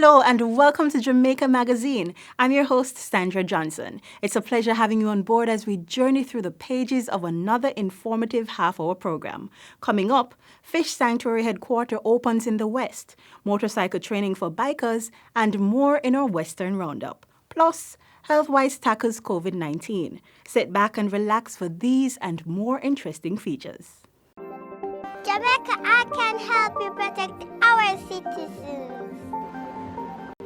Hello and welcome to Jamaica Magazine. I'm your host, Sandra Johnson. It's a pleasure having you on board as we journey through the pages of another informative half-hour program. Coming up, Fish Sanctuary Headquarters opens in the West, motorcycle training for bikers, and more in our Western Roundup. Plus, Healthwise tackles COVID-19. Sit back and relax for these and more interesting features. Jamaica, I can help you protect our citizens.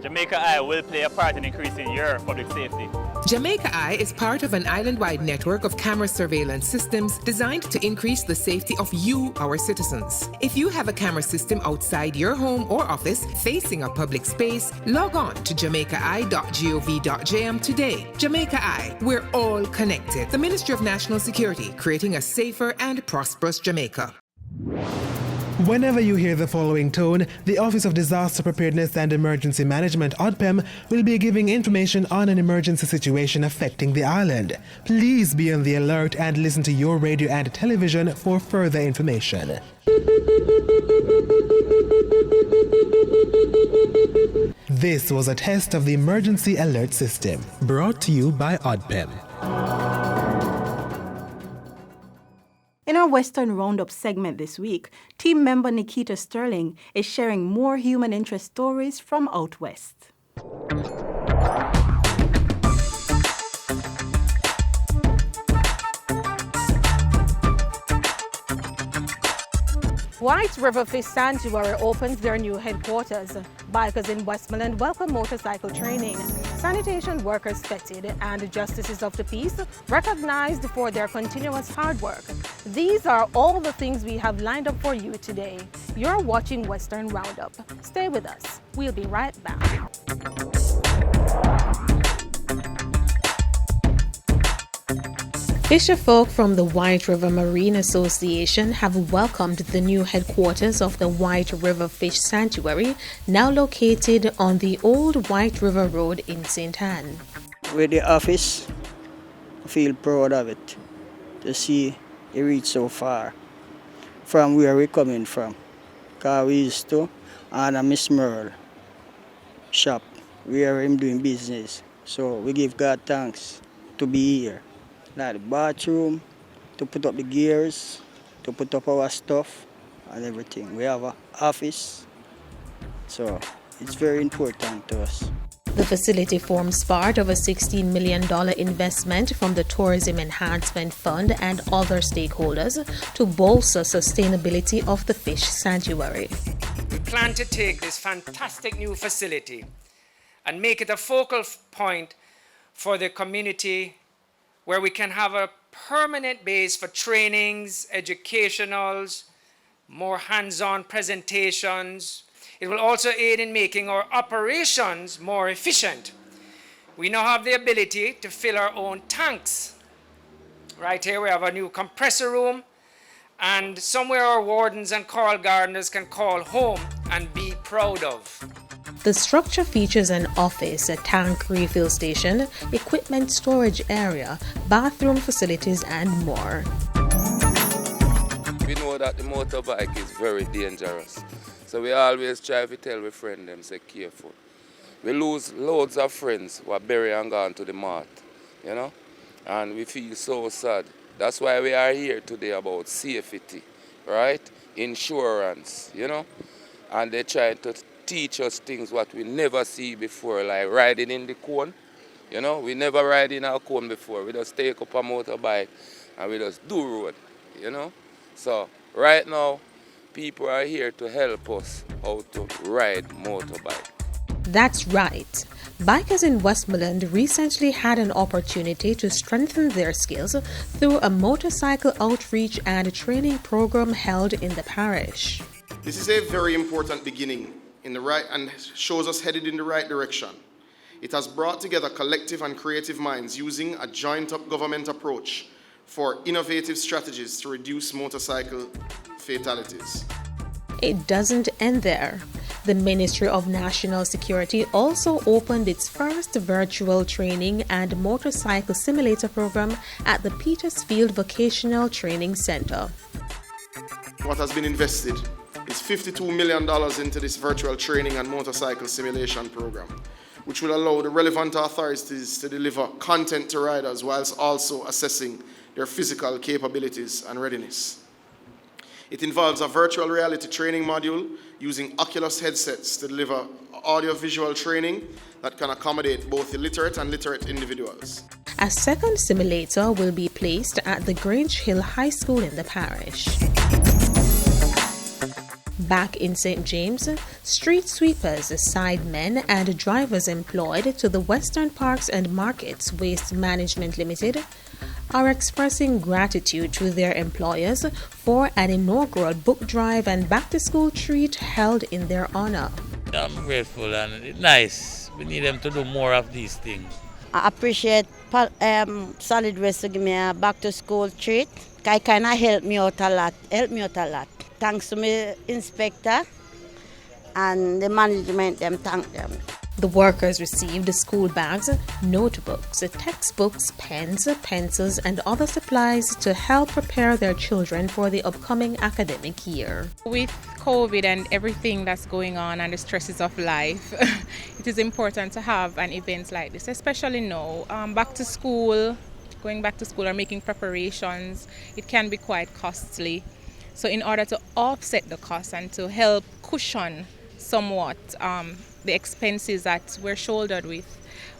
Jamaica Eye will play a part in increasing your public safety. Jamaica Eye is part of an island-wide network of camera surveillance systems designed to increase the safety of you, our citizens. If you have a camera system outside your home or office facing a public space, log on to jamaicaeye.gov.jm today. Jamaica Eye, we're all connected. The Ministry of National Security, creating a safer and prosperous Jamaica. Whenever you hear the following tone, the Office of Disaster Preparedness and Emergency Management, ODPEM, will be giving information on an emergency situation affecting the island. Please be on the alert and listen to your radio and television for further information. This was a test of the Emergency Alert System, brought to you by ODPEM. In our Western Roundup segment this week, team member Nikita Sterling is sharing more human interest stories from out west. White River Fish Sanctuary opens their new headquarters. Bikers in Westmoreland welcome motorcycle training. Sanitation workers feted and justices of the peace recognized for their continuous hard work. These are all the things we have lined up for you today. You're watching Western Roundup. Stay with us. We'll be right back. Fisherfolk from the White River Marine Association have welcomed the new headquarters of the White River Fish Sanctuary, now located on the old White River Road in St. Ann. With the office, I feel proud of it to see it reach so far from where we're coming from. Because we used to own a Miss Merle shop where I'm doing business. So we give God thanks to be here. Like the bathroom, to put up the gears, to put up our stuff and everything. We have an office, so it's very important to us. The facility forms part of a $16 million investment from the Tourism Enhancement Fund and other stakeholders to bolster sustainability of the fish sanctuary. We plan to take this fantastic new facility and make it a focal point for the community, where we can have a permanent base for trainings, educationals, more hands-on presentations. It will also aid in making our operations more efficient. We now have the ability to fill our own tanks. Right here we have a new compressor room, and somewhere our wardens and coral gardeners can call home and be proud of. The structure features an office, a tank refill station, equipment storage area, bathroom facilities, and more. We know that the motorbike is very dangerous, so we always try to tell our friends them, say careful. We lose loads of friends who are buried and gone to the mart, you know, and we feel so sad. That's why we are here today about safety, right? Insurance, you know, and they try to teach us things what we never see before, like riding in the cone. You know, we never ride in our cone before. We just take up a motorbike and we just do road, you know. So right now, people are here to help us how to ride motorbike. That's right. Bikers in Westmoreland recently had an opportunity to strengthen their skills through a motorcycle outreach and training program held in the parish. This is a very important beginning in the right and shows us headed in the right direction. It has brought together collective and creative minds using a joint government approach for innovative strategies to reduce motorcycle fatalities. It doesn't end there. The Ministry of National Security also opened its first virtual training and motorcycle simulator program at the Petersfield Vocational Training Center. What has been invested is is $52 million into this virtual training and motorcycle simulation program, which will allow the relevant authorities to deliver content to riders whilst also assessing their physical capabilities and readiness. It involves a virtual reality training module using Oculus headsets to deliver audio-visual training that can accommodate both illiterate and literate individuals. A second simulator will be placed at the Grange Hill High School in the parish. Back in St. James, street sweepers, sidemen and drivers employed to the Western Parks and Markets Waste Management Limited are expressing gratitude to their employers for an inaugural book drive and back-to-school treat held in their honor. I'm grateful and it's nice. We need them to do more of these things. I appreciate Solid Waste to give me a back-to-school treat. It kind of helped me out a lot. Thanks to my inspector and the management, thank them. The workers received school bags, notebooks, textbooks, pens, pencils, and other supplies to help prepare their children for the upcoming academic year. With COVID and everything that's going on and the stresses of life, it is important to have an event like this, especially now. Going back to school or making preparations, it can be quite costly. So in order to offset the cost and to help cushion somewhat the expenses that we're shouldered with,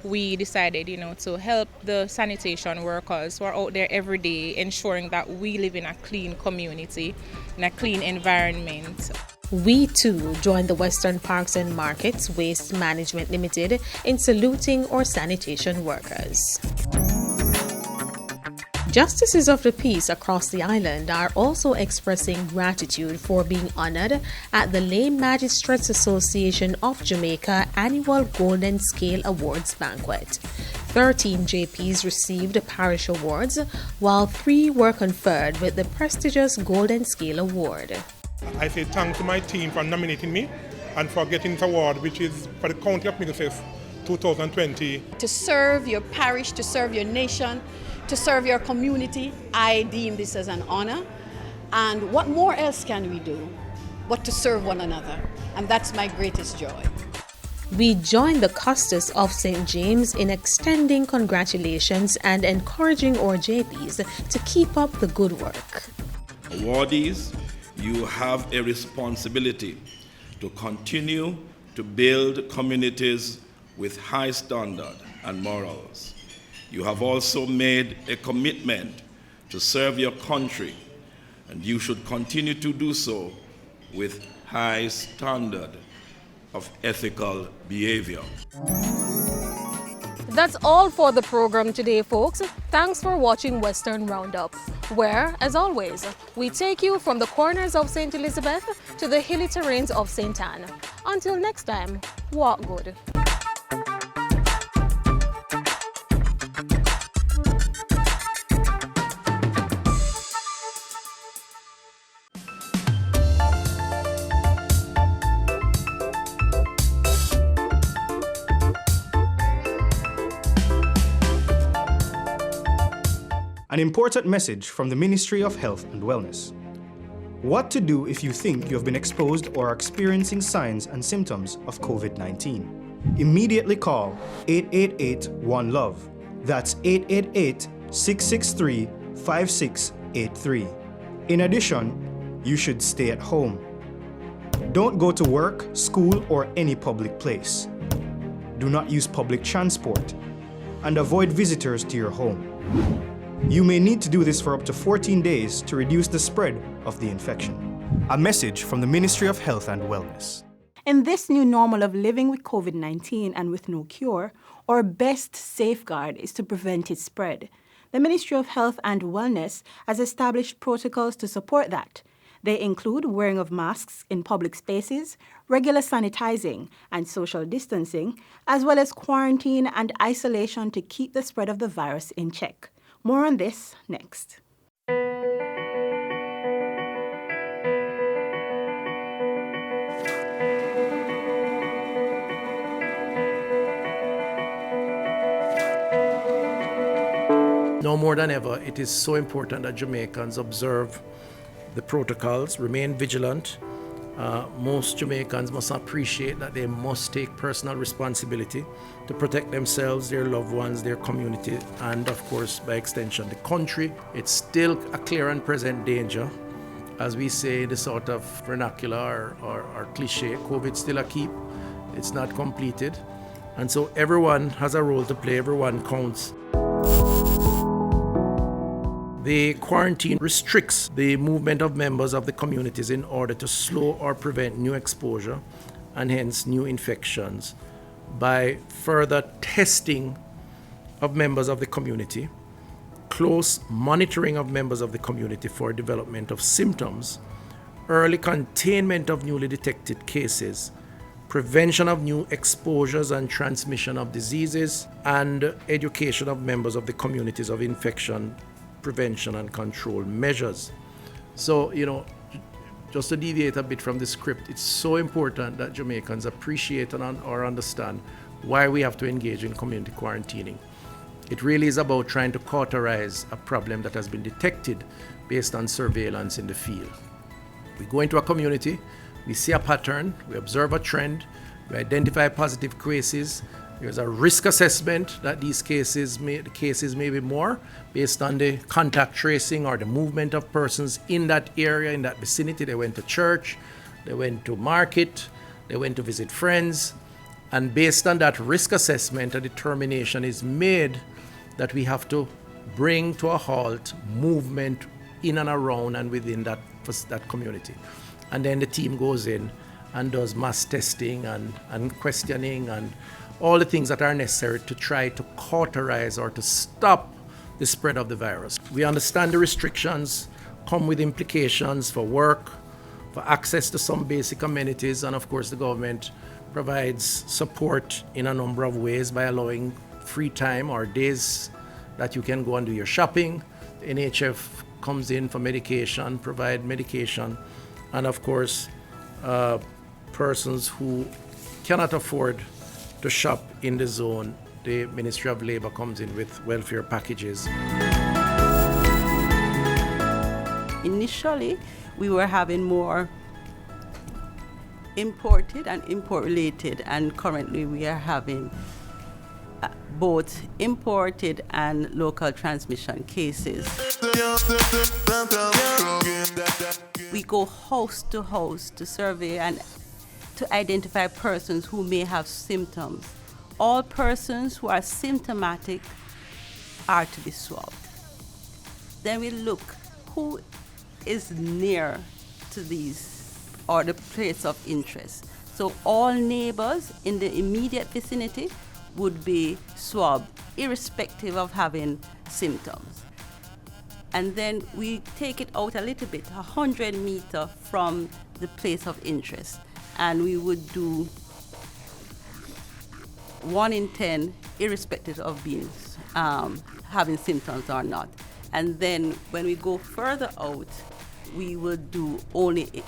we decided, to help the sanitation workers who are out there every day ensuring that we live in a clean community, in a clean environment. We too joined the Western Parks and Markets Waste Management Limited in saluting our sanitation workers. Justices of the peace across the island are also expressing gratitude for being honored at the Lay Magistrates Association of Jamaica annual Golden Scale Awards banquet. 13 JPs received parish awards, while 3 were conferred with the prestigious Golden Scale Award. I say thanks to my team for nominating me and for getting this award, which is for the County of Middlesex 2020. To serve your parish, to serve your nation, to serve your community, I deem this as an honor. And what more else can we do but to serve one another? And that's my greatest joy. We join the Custos of St. James in extending congratulations and encouraging our JPs to keep up the good work. Awardees, you have a responsibility to continue to build communities with high standard and morals. You have also made a commitment to serve your country, and you should continue to do so with high standard of ethical behavior. That's all for the program today, folks. Thanks for watching Western Roundup, where, as always, we take you from the corners of St. Elizabeth to the hilly terrains of St. Anne. Until next time, walk good. An important message from the Ministry of Health and Wellness. What to do if you think you have been exposed or are experiencing signs and symptoms of COVID-19. Immediately call 888-1-LOVE. That's 888-663-5683. In addition, you should stay at home. Don't go to work, school, or any public place. Do not use public transport. And avoid visitors to your home. You may need to do this for up to 14 days to reduce the spread of the infection. A message from the Ministry of Health and Wellness. In this new normal of living with COVID-19 and with no cure, our best safeguard is to prevent its spread. The Ministry of Health and Wellness has established protocols to support that. They include wearing of masks in public spaces, regular sanitizing and social distancing, as well as quarantine and isolation to keep the spread of the virus in check. More on this next. Now more than ever, it is so important that Jamaicans observe the protocols, remain vigilant, Most Jamaicans must appreciate that they must take personal responsibility to protect themselves, their loved ones, their community, and of course, by extension, the country. It's still a clear and present danger. As we say, the sort of vernacular or cliche, COVID's still a keep. It's not completed. And so everyone has a role to play, everyone counts. The quarantine restricts the movement of members of the communities in order to slow or prevent new exposure and hence new infections by further testing of members of the community, close monitoring of members of the community for development of symptoms, early containment of newly detected cases, prevention of new exposures and transmission of diseases, and education of members of the communities of infection prevention and control measures. So, just to deviate a bit from the script, it's so important that Jamaicans appreciate or understand why we have to engage in community quarantining. It really is about trying to cauterize a problem that has been detected based on surveillance in the field. We go into a community, we see a pattern, we observe a trend, we identify positive cases. There's a risk assessment that these cases may be more based on the contact tracing or the movement of persons in that area, in that vicinity. They went to church, they went to market, they went to visit friends. And based on that risk assessment, a determination is made that we have to bring to a halt movement in and around and within that community. And then the team goes in and does mass testing and questioning and all the things that are necessary to try to cauterize or to stop the spread of the virus. We understand the restrictions come with implications for work, for access to some basic amenities, and of course the government provides support in a number of ways by allowing free time or days that you can go and do your shopping. The NHF comes in for medication, provide medication, and of course persons who cannot afford to shop in the zone, the Ministry of Labour comes in with welfare packages. Initially, we were having more imported and import-related, and currently we are having both imported and local transmission cases. We go house to house to survey and to identify persons who may have symptoms. All persons who are symptomatic are to be swabbed. Then we look who is near to these or the place of interest. So all neighbors in the immediate vicinity would be swabbed, irrespective of having symptoms. And then we take it out a little bit, 100 meters from the place of interest. And we would do 1 in 10, irrespective of being having symptoms or not. And then when we go further out, we would do only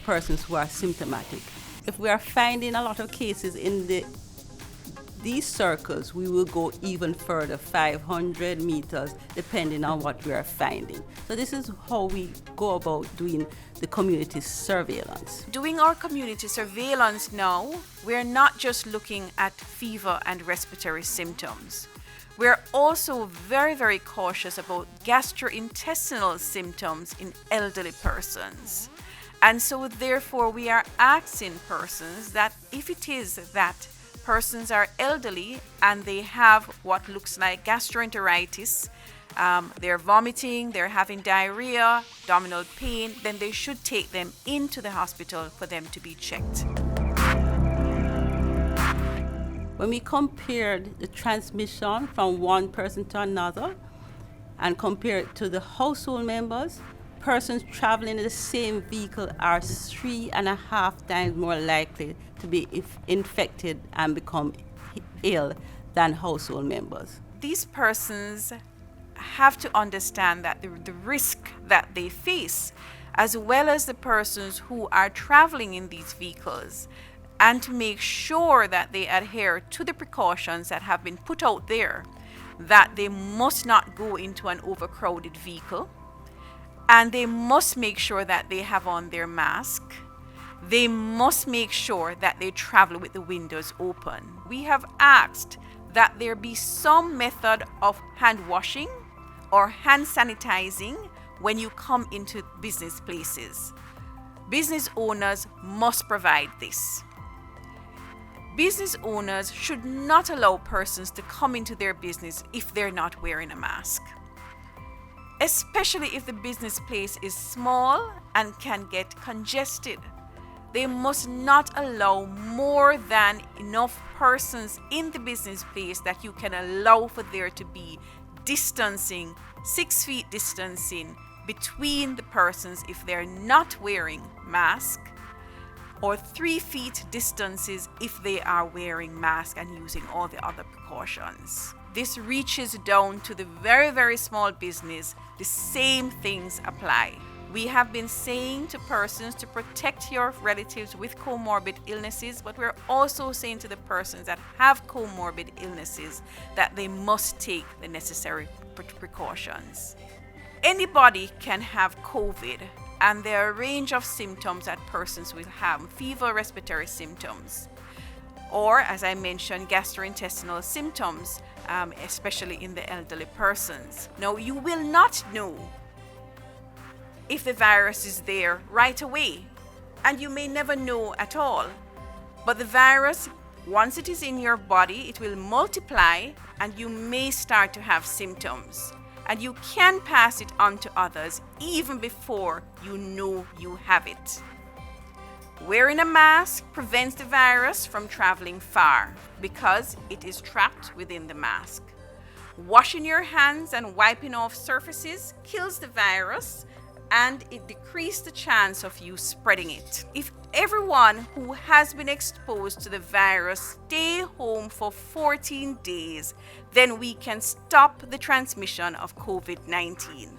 persons who are symptomatic. If we are finding a lot of cases in these circles, we will go even further, 500 meters, depending on what we are finding. So this is how we go about doing the community surveillance. Doing our community surveillance now, we're not just looking at fever and respiratory symptoms. We're also very, very cautious about gastrointestinal symptoms in elderly persons. And so therefore we are asking persons that if it is that persons are elderly and they have what looks like gastroenteritis, they're vomiting, they're having diarrhea, abdominal pain, then they should take them into the hospital for them to be checked. When we compared the transmission from one person to another and compared to the household members, persons traveling in the same vehicle are 3.5 times more likely to be infected and become ill than household members. These persons have to understand that the risk that they face, as well as the persons who are traveling in these vehicles, and to make sure that they adhere to the precautions that have been put out there, that they must not go into an overcrowded vehicle, and they must make sure that they have on their mask. they must make sure that they travel with the windows open. We have asked that there be some method of hand washing or hand sanitizing when you come into business places. Business owners must provide this. Business owners should not allow persons to come into their business if they're not wearing a mask, especially if the business place is small and can get congested. They must not allow more than enough persons in the business place that you can allow for there to be distancing, 6 feet distancing between the persons if they're not wearing mask, or 3 feet distances if they are wearing mask and using all the other precautions. This reaches down to the very, very small business. The same things apply. We have been saying to persons to protect your relatives with comorbid illnesses, but we're also saying to the persons that have comorbid illnesses that they must take the necessary precautions. Anybody can have COVID, and there are a range of symptoms that persons will have: fever, respiratory symptoms, or, as I mentioned, gastrointestinal symptoms, especially in the elderly persons. Now, you will not know if the virus is there right away, and you may never know at all. But the virus, once it is in your body, it will multiply and you may start to have symptoms. And you can pass it on to others even before you know you have it. Wearing a mask prevents the virus from traveling far because it is trapped within the mask. Washing your hands and wiping off surfaces kills the virus, and it decreases the chance of you spreading it. If everyone who has been exposed to the virus stay home for 14 days, then we can stop the transmission of COVID-19.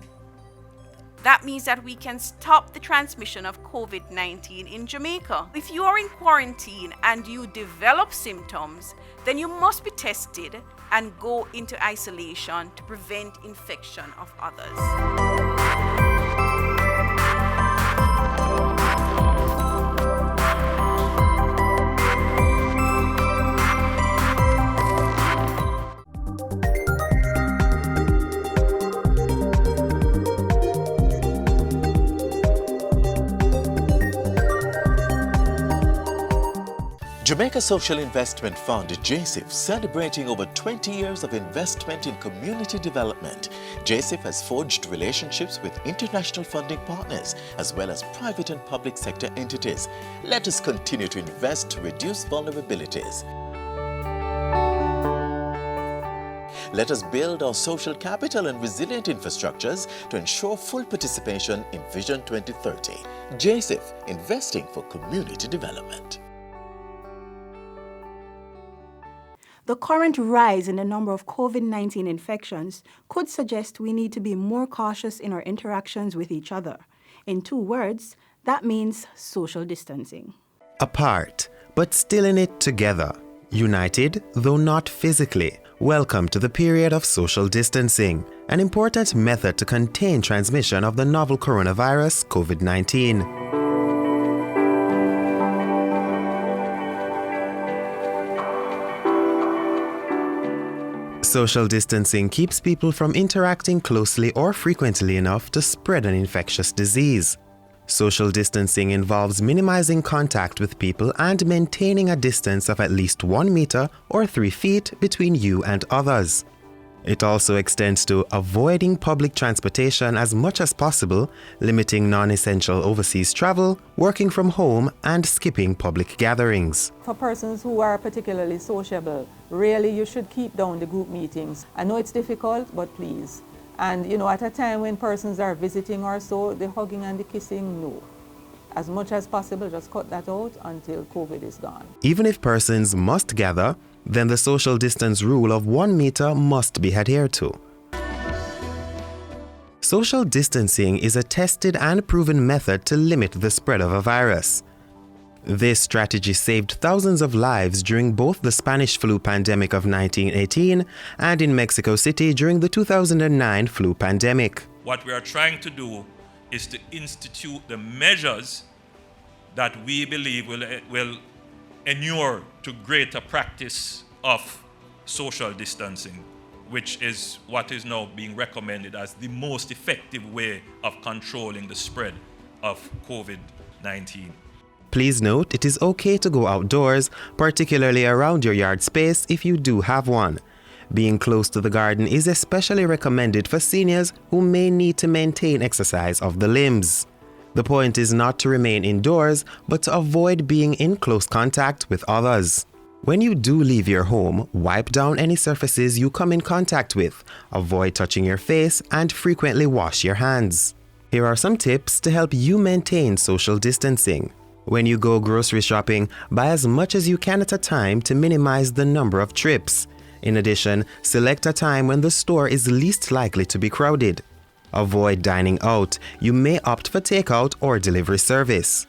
That means that we can stop the transmission of COVID-19 in Jamaica. If you are in quarantine and you develop symptoms, then you must be tested and go into isolation to prevent infection of others. Jamaica Social Investment Fund, JSIF, celebrating over 20 years of investment in community development. JSIF has forged relationships with international funding partners as well as private and public sector entities. Let us continue to invest to reduce vulnerabilities. Let us build our social capital and resilient infrastructures to ensure full participation in Vision 2030. JSIF, investing for community development. The current rise in the number of COVID-19 infections could suggest we need to be more cautious in our interactions with each other. In 2 words, that means social distancing. Apart, but still in it together. United, though not physically. Welcome to the period of social distancing, an important method to contain transmission of the novel coronavirus, COVID-19. Social distancing keeps people from interacting closely or frequently enough to spread an infectious disease. Social distancing involves minimizing contact with people and maintaining a distance of at least 1 meter or 3 feet between you and others. It also extends to avoiding public transportation as much as possible, limiting non-essential overseas travel, working from home, and skipping public gatherings. For persons who are particularly sociable, really you should keep down the group meetings. I know it's difficult, but please. And at a time when persons are visiting or so, the hugging and the kissing, no. As much as possible, just cut that out until COVID is gone. Even if persons must gather, then the social distance rule of 1 meter must be adhered to. Social distancing is a tested and proven method to limit the spread of a virus. This strategy saved thousands of lives during both the Spanish flu pandemic of 1918 and in Mexico City during the 2009 flu pandemic. What we are trying to do is to institute the measures that we believe will inure to greater practice of social distancing, which is what is now being recommended as the most effective way of controlling the spread of COVID-19. Please note it is okay to go outdoors, particularly around your yard space if you do have one. Being close to the garden is especially recommended for seniors who may need to maintain exercise of the limbs. The point is not to remain indoors, but to avoid being in close contact with others. When you do leave your home, wipe down any surfaces you come in contact with, avoid touching your face, and frequently wash your hands. Here are some tips to help you maintain social distancing. When you go grocery shopping, buy as much as you can at a time to minimize the number of trips. In addition, select a time when the store is least likely to be crowded. Avoid dining out. You may opt for takeout or delivery service.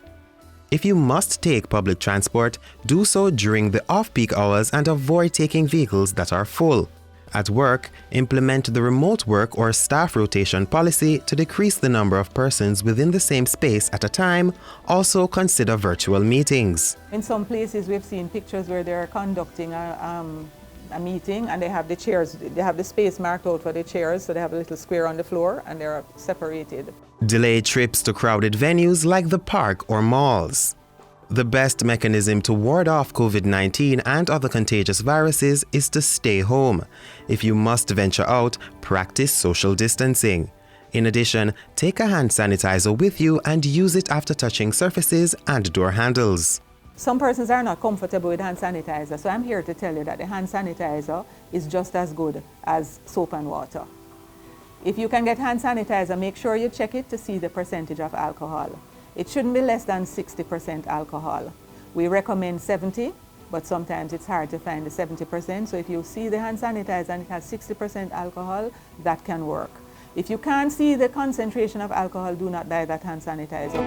If you must take public transport, do so during the off-peak hours and avoid taking vehicles that are full. At work, implement the remote work or staff rotation policy to decrease the number of persons within the same space at a time. Also consider virtual meetings. In some places we've seen pictures where they're conducting a meeting and they have the chairs, they have the space marked out for the chairs, so they have a little square on the floor and they're separated. Delay trips to crowded venues like the park or malls. The best mechanism to ward off COVID-19 and other contagious viruses is to stay home. If you must venture out, practice social distancing. In addition, take a hand sanitizer with you and use it after touching surfaces and door handles. Some persons are not comfortable with hand sanitizer, so I'm here to tell you that the hand sanitizer is just as good as soap and water. If you can get hand sanitizer, make sure you check it to see the percentage of alcohol. It shouldn't be less than 60% alcohol. We recommend 70, but sometimes it's hard to find the 70%. So if you see the hand sanitizer and it has 60% alcohol, that can work. If you can't see the concentration of alcohol, do not buy that hand sanitizer.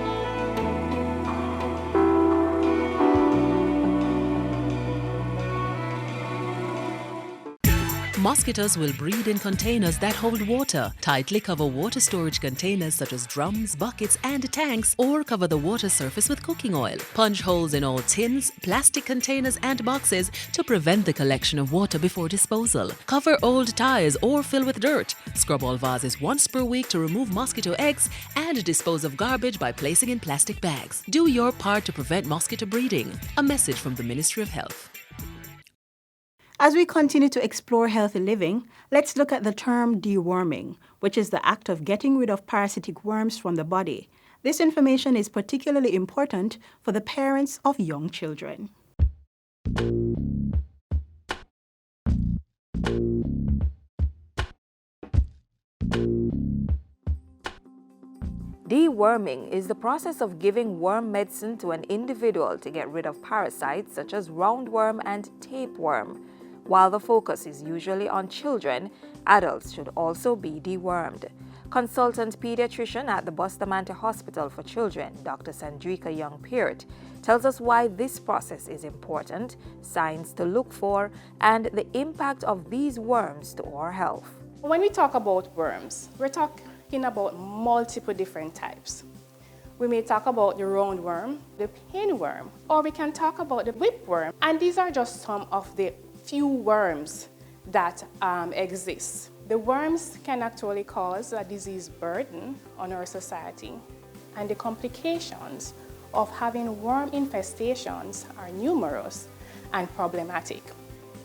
Mosquitoes will breed in containers that hold water. Tightly cover water storage containers such as drums, buckets, and tanks, or cover the water surface with cooking oil. Punch holes in all tins, plastic containers, and boxes to prevent the collection of water before disposal. Cover old tires or fill with dirt. Scrub all vases once per week to remove mosquito eggs, and dispose of garbage by placing in plastic bags. Do your part to prevent mosquito breeding. A message from the Ministry of Health. As we continue to explore healthy living, let's look at the term deworming, which is the act of getting rid of parasitic worms from the body. This information is particularly important for the parents of young children. Deworming is the process of giving worm medicine to an individual to get rid of parasites such as roundworm and tapeworm. While the focus is usually on children, adults should also be dewormed. Consultant pediatrician at the Bustamante Hospital for Children, Dr. Sandrika Young-Peart, tells us why this process is important, signs to look for, and the impact of these worms to our health. When we talk about worms, we're talking about multiple different types. We may talk about the roundworm, the pinworm, or we can talk about the whipworm. And these are just some of the few worms that exist. The worms can actually cause a disease burden on our society, and the complications of having worm infestations are numerous and problematic.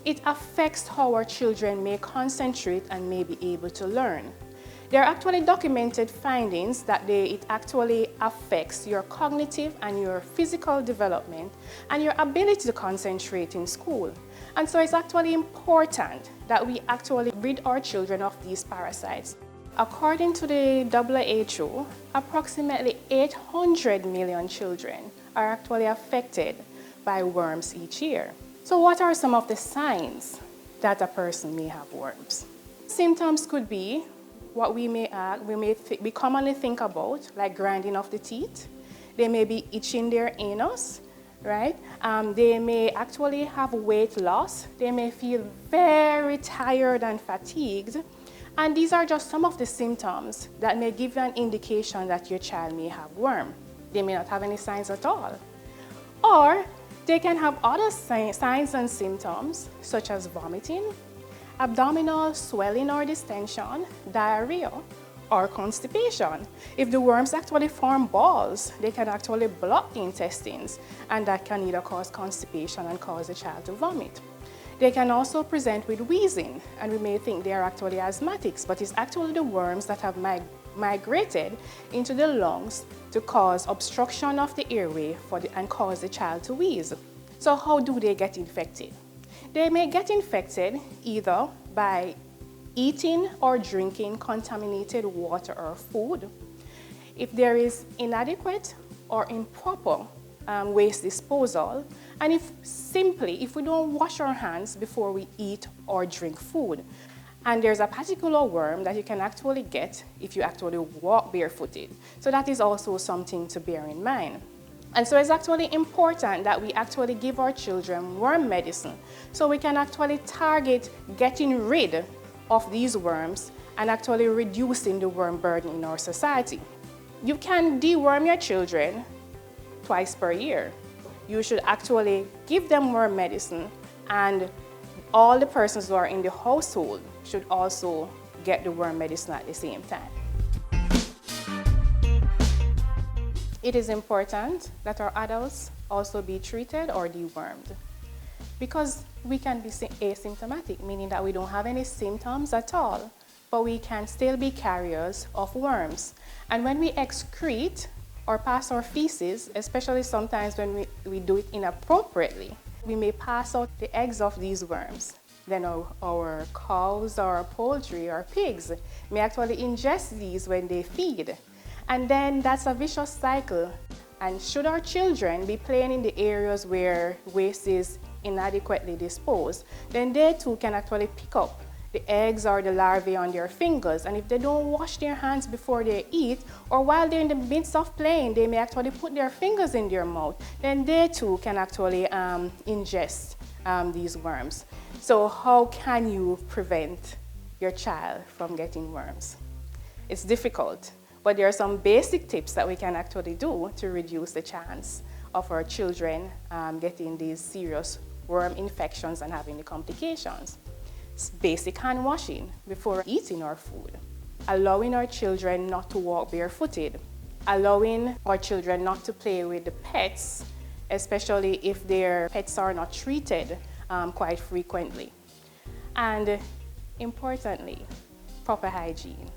It affects how our children may concentrate and may be able to learn. There are actually documented findings that it actually affects your cognitive and your physical development and your ability to concentrate in school. And so it's actually important that we actually rid our children of these parasites. According to the WHO, approximately 800 million children are actually affected by worms each year. So what are some of the signs that a person may have worms? Symptoms could be what we commonly think about, like grinding of the teeth. They may be itching their anus, right? They may actually have weight loss. They may feel very tired and fatigued. And these are just some of the symptoms that may give you an indication that your child may have worm. They may not have any signs at all. Or they can have other signs and symptoms such as vomiting, abdominal swelling or distension, diarrhea, or constipation. If the worms actually form balls, they can actually block the intestines, and that can either cause constipation and cause the child to vomit. They can also present with wheezing, and we may think they are actually asthmatics, but it's actually the worms that have migrated into the lungs to cause obstruction of the airway and cause the child to wheeze. So how do they get infected? They may get infected either by eating or drinking contaminated water or food. If there is inadequate or improper waste disposal, and if we don't wash our hands before we eat or drink food. And there's a particular worm that you can actually get if you actually walk barefooted. So that is also something to bear in mind. And so it's actually important that we actually give our children worm medicine so we can actually target getting rid of these worms and actually reducing the worm burden in our society. You can deworm your children twice per year. You should actually give them worm medicine, and all the persons who are in the household should also get the worm medicine at the same time. It is important that our adults also be treated or dewormed, because we can be asymptomatic, meaning that we don't have any symptoms at all, but we can still be carriers of worms. And when we excrete or pass our feces, especially sometimes when we do it inappropriately, we may pass out the eggs of these worms. Then our cows or our poultry or pigs may actually ingest these when they feed. And then that's a vicious cycle. And should our children be playing in the areas where waste is inadequately disposed, then they too can actually pick up the eggs or the larvae on their fingers. And if they don't wash their hands before they eat, or while they're in the midst of playing, they may actually put their fingers in their mouth, then they too can actually ingest these worms. So how can you prevent your child from getting worms? It's difficult, but there are some basic tips that we can actually do to reduce the chance of our children getting these serious worm infections and having the complications. It's basic hand washing before eating our food, allowing our children not to walk barefooted, allowing our children not to play with the pets, especially if their pets are not treated quite frequently. And importantly, proper hygiene.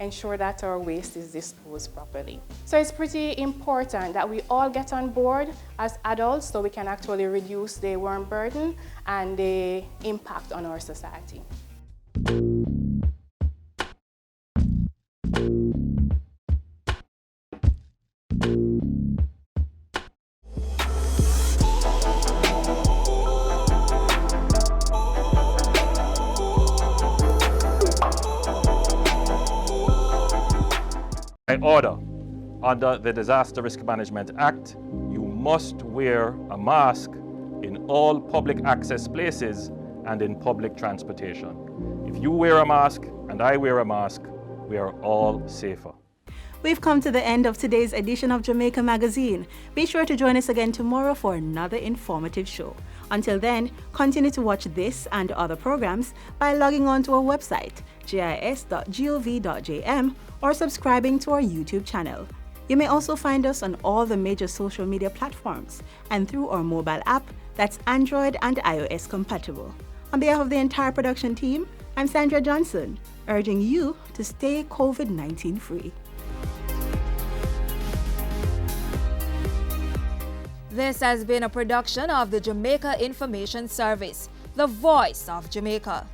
Ensure that our waste is disposed properly. So it's pretty important that we all get on board as adults so we can actually reduce the worm burden and the impact on our society. By order, under the Disaster Risk Management Act, you must wear a mask in all public access places and in public transportation. If you wear a mask and I wear a mask, we are all safer. We've come to the end of today's edition of Jamaica Magazine. Be sure to join us again tomorrow for another informative show. Until then, continue to watch this and other programs by logging on to our website, gis.gov.jm, or subscribing to our YouTube channel. You may also find us on all the major social media platforms and through our mobile app that's Android and iOS compatible. On behalf of the entire production team, I'm Sandra Johnson, urging you to stay COVID-19 free. This has been a production of the Jamaica Information Service, the voice of Jamaica.